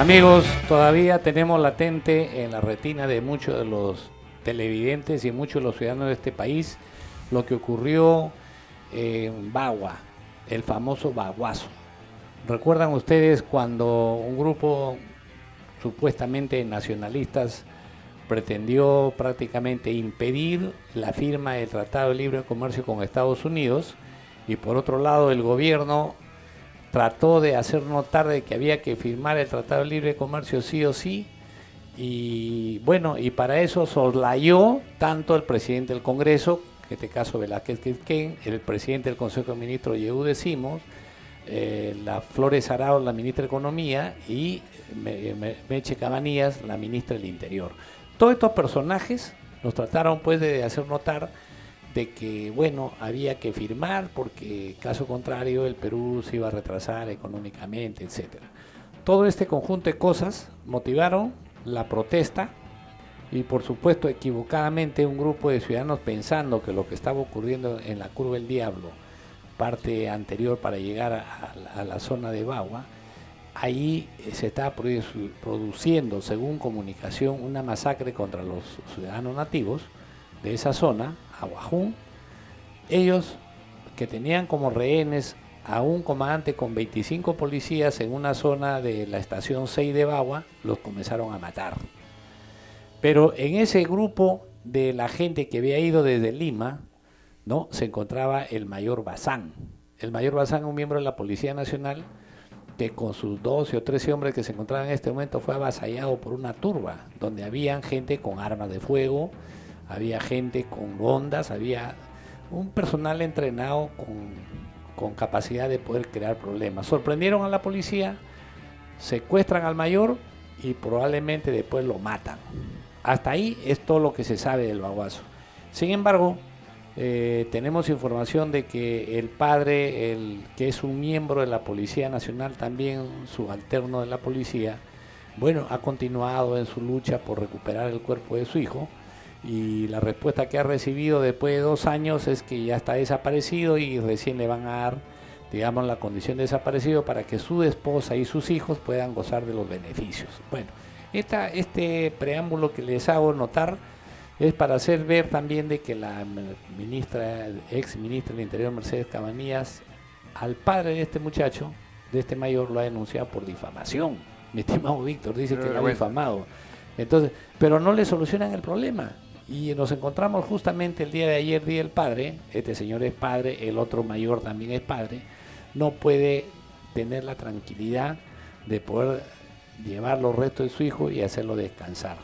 Amigos, todavía tenemos latente en la retina de muchos de los televidentes y muchos de los ciudadanos de este país lo que ocurrió en Bagua, el famoso baguazo. ¿Recuerdan ustedes cuando un grupo supuestamente nacionalistas pretendió prácticamente impedir la firma del Tratado de Libre Comercio con Estados Unidos y por otro lado el gobierno trató de hacer notar de que había que firmar el Tratado de Libre Comercio sí o sí? Y bueno, y para eso soslayó tanto el presidente del Congreso, en este caso Velázquez Quisquén, el presidente del Consejo de Ministros Yehu Decimos, la Flores Arao, la ministra de Economía, y Meche Cabanillas, la ministra del Interior. Todos estos personajes nos trataron pues de hacer notar de que bueno, había que firmar porque caso contrario el Perú se iba a retrasar económicamente, etcétera. Todo este conjunto de cosas motivaron la protesta y por supuesto equivocadamente un grupo de ciudadanos pensando que lo que estaba ocurriendo en la Curva del Diablo, parte anterior para llegar a la zona de Bagua, ahí se estaba produciendo, según comunicación, una masacre contra los ciudadanos nativos de esa zona, Aguajún. Ellos que tenían como rehenes a un comandante con 25 policías en una zona de la estación 6 de Bagua, los comenzaron a matar. Pero en ese grupo de la gente que había ido desde Lima, ¿no?, se encontraba el mayor Bazán. El mayor Bazán, un miembro de la Policía Nacional, que con sus 12 o 13 hombres que se encontraban en este momento fue avasallado por una turba, donde habían gente con armas de fuego, había gente con rondas, había un personal entrenado con capacidad de poder crear problemas. Sorprendieron a la policía, secuestran al mayor y probablemente después lo matan. Hasta ahí es todo lo que se sabe del baguazo. Sin embargo, tenemos información de que el padre, que es un miembro de la Policía Nacional, también subalterno de la policía, bueno, ha continuado en su lucha por recuperar el cuerpo de su hijo, y la respuesta que ha recibido después de 2 años es que ya está desaparecido y recién le van a dar, digamos, la condición de desaparecido para que su esposa y sus hijos puedan gozar de los beneficios. Bueno, este preámbulo que les hago notar es para hacer ver también de que la ex ministra del Interior, Mercedes Cabanillas, al padre de este muchacho, de este mayor, lo ha denunciado por difamación. Mi estimado Víctor dice que lo ha difamado. Entonces, pero no le solucionan el problema. Y nos encontramos justamente el día de ayer, Día del Padre. Este señor es padre, el otro mayor también es padre. No puede tener la tranquilidad de poder llevar los restos de su hijo y hacerlo descansar,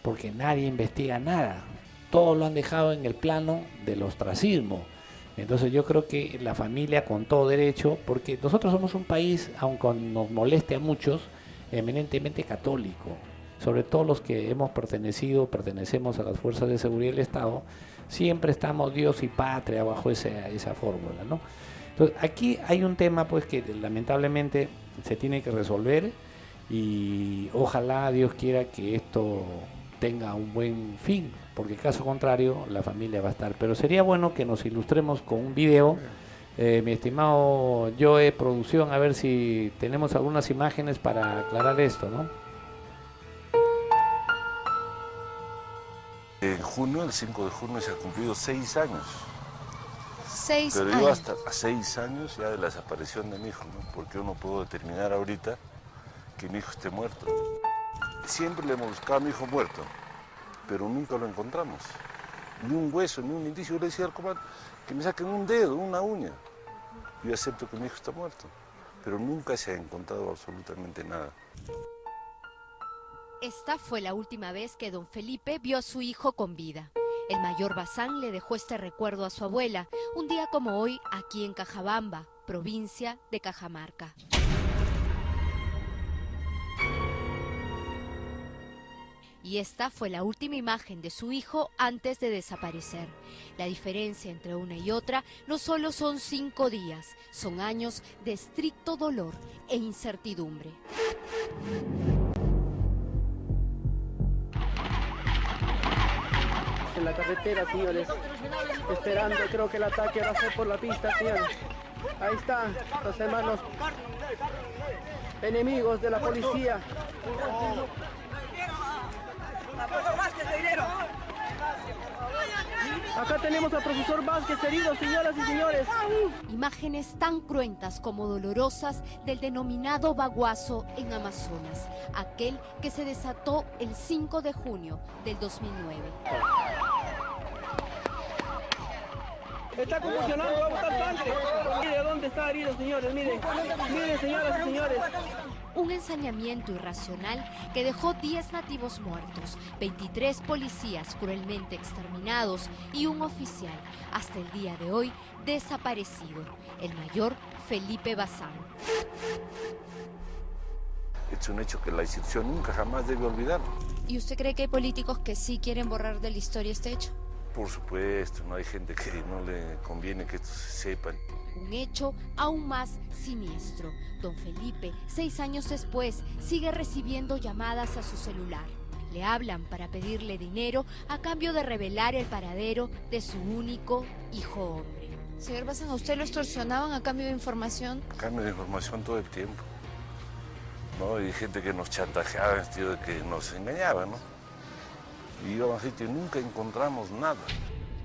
porque nadie investiga nada, todo lo han dejado en el plano del ostracismo. Entonces yo creo que la familia, con todo derecho, porque nosotros somos un país, aunque nos moleste a muchos, eminentemente católico, sobre todo los que pertenecemos a las fuerzas de seguridad del Estado, siempre estamos Dios y patria bajo esa fórmula, ¿no? Entonces aquí hay un tema pues que lamentablemente se tiene que resolver, y ojalá Dios quiera que esto tenga un buen fin, porque caso contrario la familia va a estar. Pero sería bueno que nos ilustremos con un video, mi estimado Joe, producción, a ver si tenemos algunas imágenes para aclarar esto, ¿no? En junio, el 5 de junio, se han cumplido 6 años. 6 Pero años. yo hasta a 6 años ya de la desaparición de mi hijo, ¿no? Porque yo no puedo determinar ahorita que mi hijo esté muerto. Siempre le hemos buscado a mi hijo muerto, pero nunca lo encontramos. Ni un hueso, ni un indicio. Yo le decía al comandante que me saquen un dedo, una uña. Yo acepto que mi hijo está muerto, pero nunca se ha encontrado absolutamente nada. Esta fue la última vez que don Felipe vio a su hijo con vida. El mayor Bazán le dejó este recuerdo a su abuela, un día como hoy, aquí en Cajabamba, provincia de Cajamarca. Y esta fue la última imagen de su hijo antes de desaparecer. La diferencia entre una y otra no solo son 5 días, son años de estricto dolor e incertidumbre. En la carretera, señores, esperando, creo que el ataque va a ser por la pista, señores. Ahí están los hermanos enemigos de la policía. Acá tenemos al profesor Vázquez herido, señoras y señores. Imágenes tan cruentas como dolorosas del denominado baguazo en Amazonas, aquel que se desató el 5 de junio del 2009. Está convulsionando, va a botar sangre. Mire dónde está herido, señores, miren. Miren, señoras y señores. Un ensañamiento irracional que dejó 10 nativos muertos, 23 policías cruelmente exterminados y un oficial, hasta el día de hoy, desaparecido, el mayor Felipe Bazán. Es un hecho que la institución nunca jamás debe olvidar. ¿Y usted cree que hay políticos que sí quieren borrar de la historia este hecho? Por supuesto, no hay gente que no le conviene que esto se sepa. Un hecho aún más siniestro. Don Felipe, 6 años después, sigue recibiendo llamadas a su celular. Le hablan para pedirle dinero a cambio de revelar el paradero de su único hijo hombre. Señor Bazán, ¿a usted lo extorsionaban a cambio de información? Cambio de información todo el tiempo, ¿no? Y gente que nos chantajeaba en el sentido de que nos engañaba, ¿no? Y íbamos a sitio y nunca encontramos nada.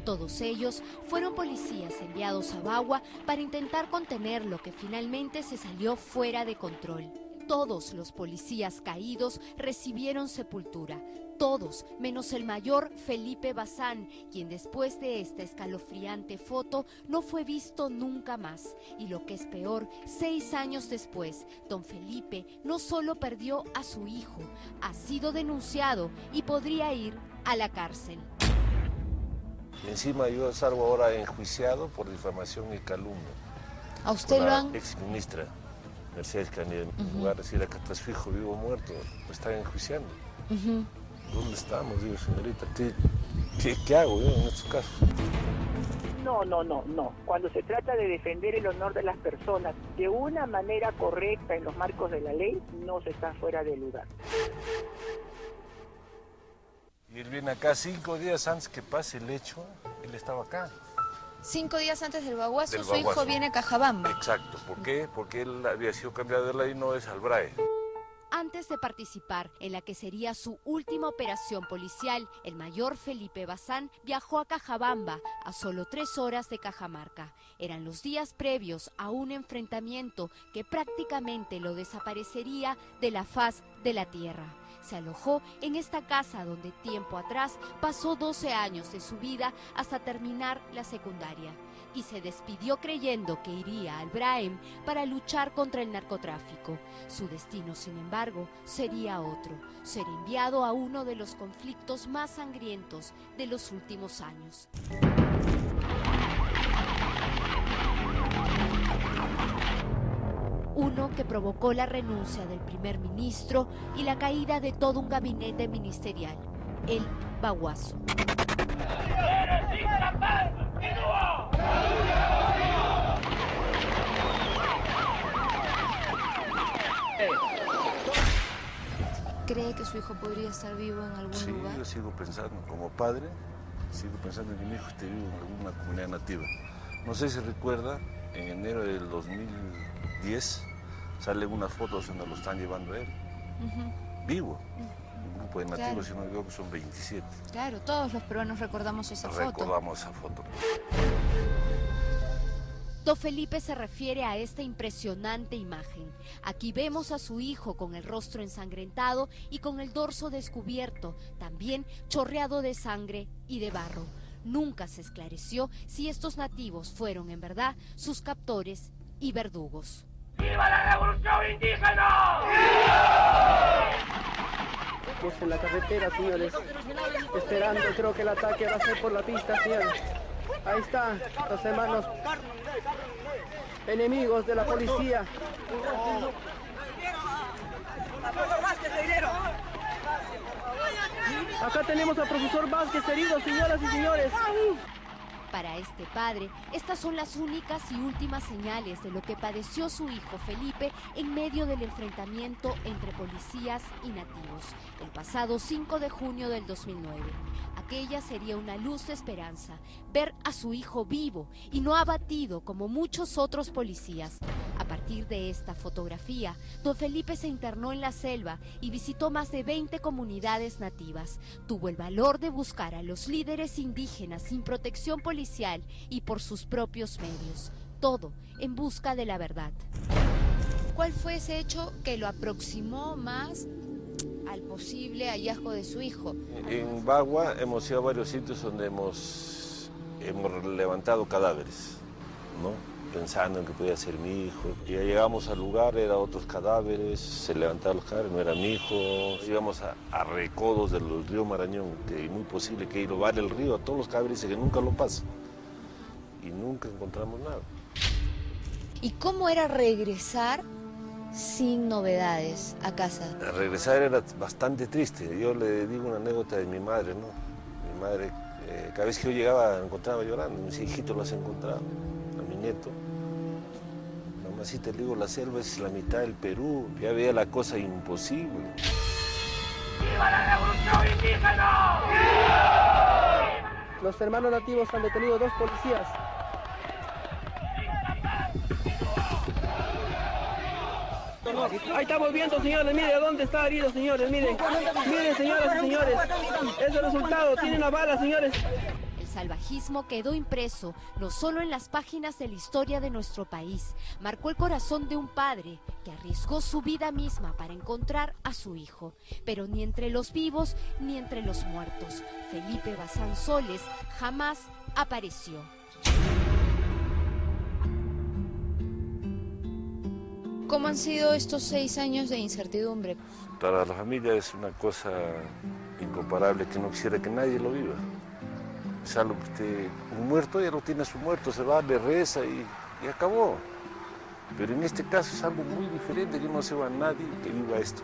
Todos ellos fueron policías enviados a Bagua para intentar contener lo que finalmente se salió fuera de control. Todos los policías caídos recibieron sepultura. Todos, menos el mayor Felipe Bazán, quien después de esta escalofriante foto no fue visto nunca más. Y lo que es peor, 6 años después, don Felipe no solo perdió a su hijo, ha sido denunciado y podría ir a la cárcel. Y encima yo salgo ahora enjuiciado por difamación y calumnia. ¿A usted lo han...? Ex ministra Mercedes Caneda, en lugar de decir acá está su hijo vivo o muerto, me están enjuiciando. ¿Dónde estamos? Digo, señorita, ¿qué hago yo en estos casos? No. Cuando se trata de defender el honor de las personas de una manera correcta en los marcos de la ley, no se está fuera de lugar. Y él viene acá 5 días antes que pase el hecho, él estaba acá. 5 días antes del baguazo, su baguazo. hijo viene a Cajabamba. Exacto. ¿Por qué? Porque él había sido cambiado de ley, no es al BRAE. Antes de participar en la que sería su última operación policial, el mayor Felipe Bazán viajó a Cajabamba, a solo 3 horas de Cajamarca. Eran los días previos a un enfrentamiento que prácticamente lo desaparecería de la faz de la tierra. Se alojó en esta casa donde tiempo atrás pasó 12 años de su vida hasta terminar la secundaria. Y se despidió creyendo que iría al Braem para luchar contra el narcotráfico. Su destino, sin embargo, sería otro: ser enviado a uno de los conflictos más sangrientos de los últimos años. Uno que provocó la renuncia del primer ministro y la caída de todo un gabinete ministerial, el baguazo. ¿Cree que su hijo podría estar vivo en algún lugar? Sí, yo sigo pensando, como padre, sigo pensando en que mi hijo esté vivo en alguna comunidad nativa. No sé si recuerda, en enero del 2010 salen unas fotos donde lo están llevando a él, vivo. Un grupo de nativos, si no me equivoco, son 27. Claro, todos los peruanos recordamos esa foto. Recordamos esa foto. Don Felipe se refiere a esta impresionante imagen. Aquí vemos a su hijo con el rostro ensangrentado y con el dorso descubierto, también chorreado de sangre y de barro. Nunca se esclareció si estos nativos fueron en verdad sus captores y verdugos. ¡Viva la revolución indígena! Estamos en la carretera, señores, esperando. Creo que el ataque va a ser por la pista, señores. Ahí están los hermanos enemigos de la policía. Acá tenemos al profesor Vázquez herido, señoras y señores. Para este padre, estas son las únicas y últimas señales de lo que padeció su hijo Felipe en medio del enfrentamiento entre policías y nativos, el pasado 5 de junio del 2009. Aquella sería una luz de esperanza, ver a su hijo vivo y no abatido como muchos otros policías. A partir de esta fotografía, don Felipe se internó en la selva y visitó más de 20 comunidades nativas. Tuvo el valor de buscar a los líderes indígenas sin protección policial y por sus propios medios. Todo en busca de la verdad. ¿Cuál fue ese hecho que lo aproximó más al posible hallazgo de su hijo? En Bagua hemos ido a varios sitios donde hemos levantado cadáveres, ¿no? Pensando en que podía ser mi hijo. Ya llegamos al lugar, eran otros cadáveres, se levantaron los cadáveres, no era mi hijo. Íbamos a recodos del río Marañón, que es muy posible que ahí lo vale el río, a todos los cadáveres y que nunca lo pasa. Y nunca encontramos nada. ¿Y cómo era regresar sin novedades a casa? Regresar era bastante triste. Yo le digo una anécdota de mi madre, ¿no? Mi madre, cada vez que yo llegaba, me encontraba llorando. Me decía, hijito, lo has encontrado. A mi nieto. Mamacita, le digo, la selva es la mitad del Perú. Ya veía la cosa imposible. ¡Viva la revolución indígena! Los hermanos nativos han detenido 2 policías. Ahí estamos viendo, señores, mire dónde está herido, señores, miren. Miren, señoras y señores, es el resultado, tiene una bala, señores. El salvajismo quedó impreso no solo en las páginas de la historia de nuestro país, marcó el corazón de un padre que arriesgó su vida misma para encontrar a su hijo. Pero ni entre los vivos ni entre los muertos, Felipe Bazán Soles jamás apareció. ¿Cómo han sido estos 6 años de incertidumbre? Para la familia es una cosa incomparable que no quisiera que nadie lo viva. Es algo que usted, un muerto ya lo tiene a su muerto, se va, le reza y acabó. Pero en este caso es algo muy diferente, que no se va a nadie que viva esto.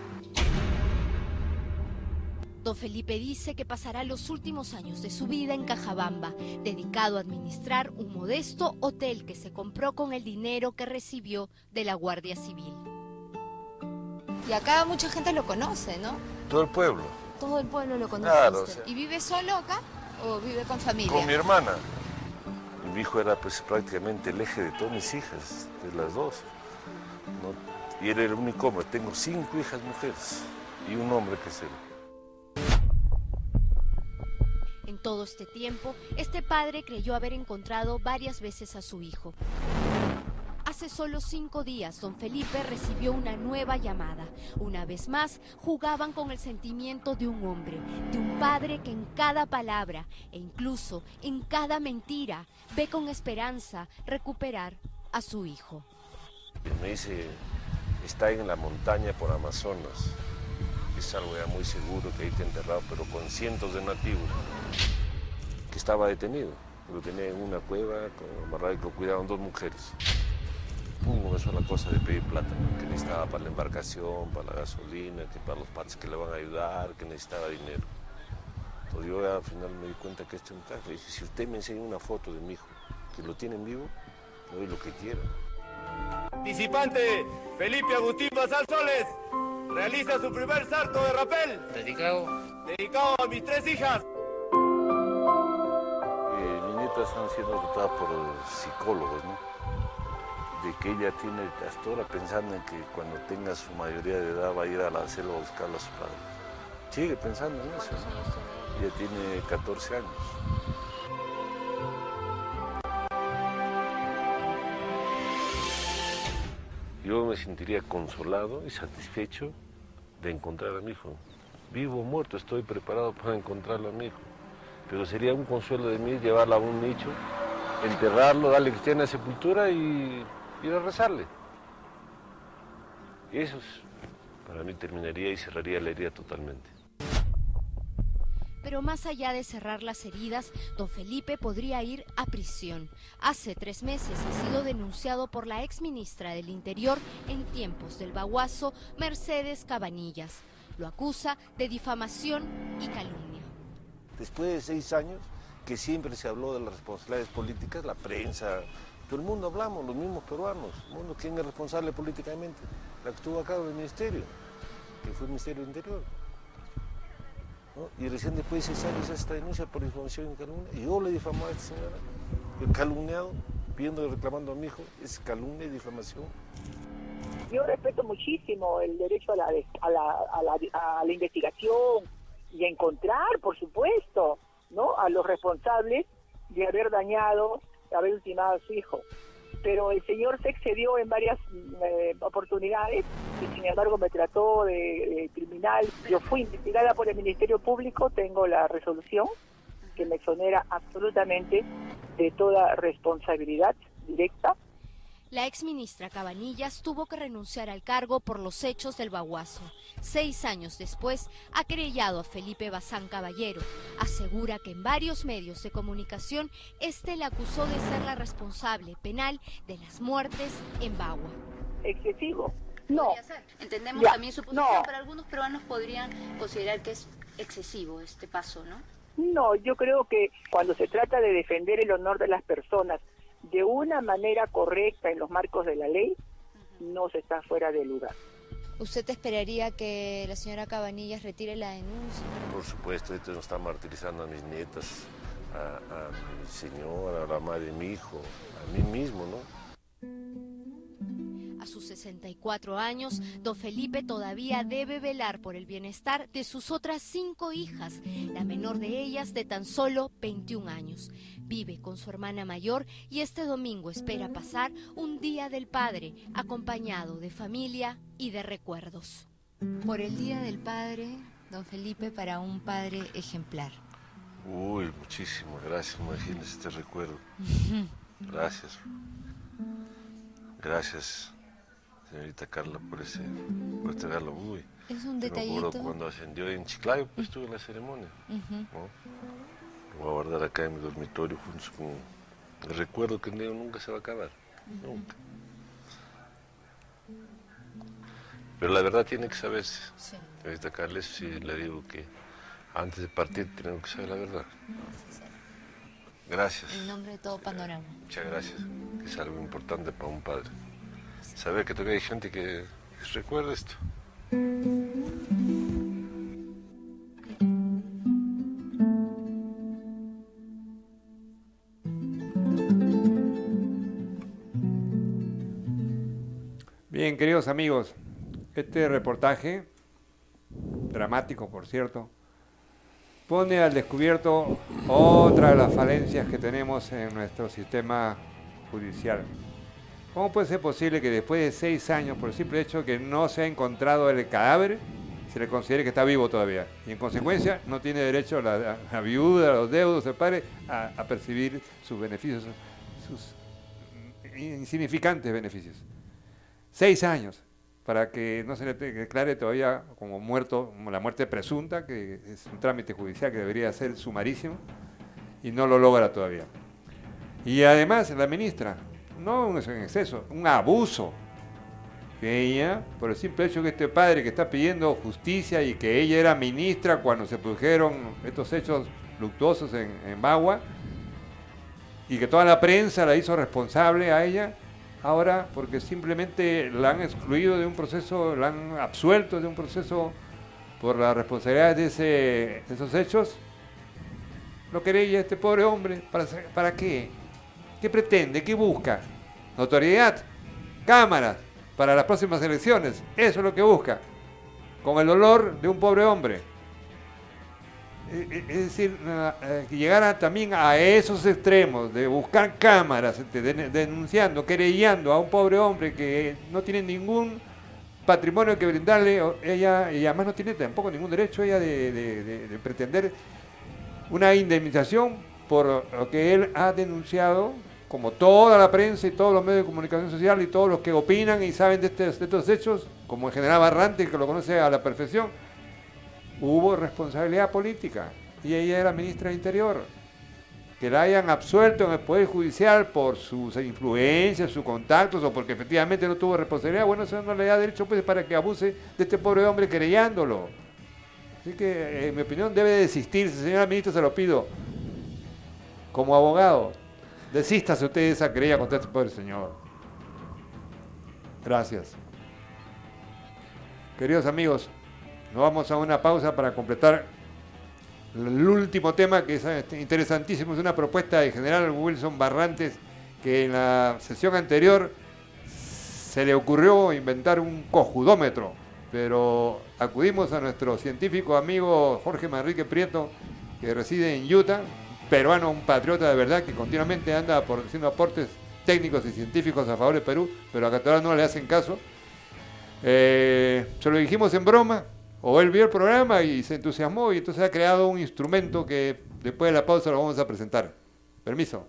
Don Felipe dice que pasará los últimos años de su vida en Cajabamba, dedicado a administrar un modesto hotel que se compró con el dinero que recibió de la Guardia Civil. Y acá mucha gente lo conoce, ¿no? Todo el pueblo. Todo el pueblo lo conoce. Claro, usted. o sea, ¿Y vive solo acá o vive con familia? con mi hermana. Mi hijo era pues, prácticamente el eje de todas mis hijas, de las 2. ¿No? Y él era el único hombre. Tengo 5 hijas mujeres y un hombre que es él. En todo este tiempo, este padre creyó haber encontrado varias veces a su hijo. Hace solo 5 días, don Felipe recibió una nueva llamada. Una vez más, jugaban con el sentimiento de un hombre, de un padre que en cada palabra e incluso en cada mentira ve con esperanza recuperar a su hijo. Me dice, está en la montaña por Amazonas. Es algo ya muy seguro que ahí está enterrado, pero con cientos de nativos, que estaba detenido. Lo tenía en una cueva, amarrado y lo cuidaban 2 mujeres. Una sola cosa de pedir plata, ¿no? Que necesitaba para la embarcación, para la gasolina, que para los patos que le van a ayudar, que necesitaba dinero. Entonces yo al final me di cuenta que este muchacho, le dije, si usted me enseña una foto de mi hijo, que lo tiene en vivo, le doy lo que quiera. Participante Felipe Agustín Bazán Soles realiza su primer salto de rapel. Dedicado a mis 3 hijas. Mis nietas están siendo tratadas por psicólogos, ¿no? De que ella tiene hasta ahora pensando en que cuando tenga su mayoría de edad va a ir a la selva a buscar a su padre. Sigue pensando en eso, ¿no? Ella tiene 14 años. Yo me sentiría consolado y satisfecho de encontrar a mi hijo. Vivo o muerto, estoy preparado para encontrarlo a mi hijo. Pero sería un consuelo de mí llevarlo a un nicho, enterrarlo, darle cristiana sepultura y ir a rezarle. Y eso para mí terminaría y cerraría la herida totalmente. Pero más allá de cerrar las heridas, don Felipe podría ir a prisión. Hace 3 meses ha sido denunciado por la exministra del Interior en tiempos del Baguazo, Mercedes Cabanillas. Lo acusa de difamación y calumnia. Después de 6 años, que siempre se habló de las responsabilidades políticas, la prensa, todo el mundo hablamos, los mismos peruanos, el mundo, ¿quién es responsable políticamente? La que estuvo a cargo del ministerio, que fue el Ministerio del Interior. ¿No? Y recién después de 6 años esta denuncia por difamación y calumnia, y yo le difamé a esta señora, el calumniado, pidiendo y reclamando a mi hijo, es calumnia y difamación. Yo respeto muchísimo el derecho a la investigación y a encontrar, por supuesto, ¿no?, a los responsables de haber dañado, de haber ultimado a su hijo. Pero el señor se excedió en varias oportunidades y sin embargo me trató de criminal. Yo fui investigada por el Ministerio Público, tengo la resolución que me exonera absolutamente de toda responsabilidad directa. La exministra Cabanillas tuvo que renunciar al cargo por los hechos del Baguazo. 6 años después, ha querellado a Felipe Bazán Caballero. Asegura que en varios medios de comunicación, este la acusó de ser la responsable penal de las muertes en Bagua. Excesivo. No. Entendemos Ya, también su posición, no. pero algunos peruanos podrían considerar que es excesivo este paso, ¿no? No, yo creo que cuando se trata de defender el honor de las personas de una manera correcta en los marcos de la ley, no se está fuera de lugar. ¿Usted esperaría que la señora Cabanillas retire la denuncia? Por supuesto, esto nos está martirizando a mis nietas, a mi señora, a la madre de mi hijo, a mí mismo, ¿no? A sus 64 años, don Felipe todavía debe velar por el bienestar de sus otras 5 hijas, la menor de ellas de tan solo 21 años. Vive con su hermana mayor y este domingo espera pasar un Día del Padre, acompañado de familia y de recuerdos. Por el Día del Padre, don Felipe, para un padre ejemplar. Uy, muchísimas gracias, imagínese este recuerdo. Gracias. Gracias, señorita Carla, por este regalo. Uy, Es un me detallito. acuerdo cuando ascendió en Chiclayo, pues estuve en la ceremonia. ¿No? Lo voy a guardar acá en mi dormitorio junto con el recuerdo que nunca se va a acabar. Nunca. Pero la verdad tiene que saberse. Sí. Señorita Carla, eso sí le digo que antes de partir tenemos que saber la verdad. Gracias. En nombre de todo Panorama. Muchas gracias. Es algo importante para un padre. Saber que todavía hay gente que recuerda esto. Bien, queridos amigos, este reportaje, dramático por cierto, pone al descubierto otra de las falencias que tenemos en nuestro sistema judicial. ¿Cómo puede ser posible que después de 6 años, por el simple hecho de que no se ha encontrado el cadáver, se le considere que está vivo todavía? Y en consecuencia no tiene derecho la viuda, los deudos, el padre, a percibir sus beneficios, sus insignificantes beneficios. 6 años para que no se le declare todavía como muerto, como la muerte presunta, que es un trámite judicial que debería ser sumarísimo, y no lo logra todavía. Y además la ministra, no es un exceso, un abuso, que ella, por el simple hecho que este padre que está pidiendo justicia y que ella era ministra cuando se produjeron estos hechos luctuosos en Bagua, y que toda la prensa la hizo responsable a ella, ahora porque simplemente la han excluido de un proceso, la han absuelto de un proceso por la responsabilidad de esos hechos, lo querella este pobre hombre, ¿para qué? ¿Qué pretende? ¿Qué busca? Notoriedad, cámaras para las próximas elecciones, eso es lo que busca, con el dolor de un pobre hombre. Es decir, que llegara también a esos extremos de buscar cámaras, denunciando, querellando a un pobre hombre que no tiene ningún patrimonio que brindarle ella, y además no tiene tampoco ningún derecho ella de pretender una indemnización por lo que él ha denunciado, como toda la prensa y todos los medios de comunicación social y todos los que opinan y saben de estos hechos, como el general Barrante, que lo conoce a la perfección. Hubo responsabilidad política y ella era ministra de Interior. Que la hayan absuelto en el Poder Judicial por sus influencias, sus contactos o porque efectivamente no tuvo responsabilidad, bueno, eso no le da derecho pues para que abuse de este pobre hombre querellándolo. Así que, en mi opinión, debe desistirse, señora ministra, se lo pido. como abogado, desístase usted de esa querella contra este pobre señor. Gracias. Queridos amigos, nos vamos a una pausa para completar el último tema, que es interesantísimo. Es una propuesta de general Wilson Barrantes, que en la sesión anterior se le ocurrió inventar un cojudómetro, pero acudimos a nuestro científico amigo Jorge Manrique Prieto, que reside en Utah, peruano, un patriota de verdad, que continuamente anda haciendo aportes técnicos y científicos a favor de Perú, pero acá todavía no le hacen caso. Se lo dijimos en broma, o él vio el programa y se entusiasmó, y entonces ha creado un instrumento que después de la pausa lo vamos a presentar. Permiso.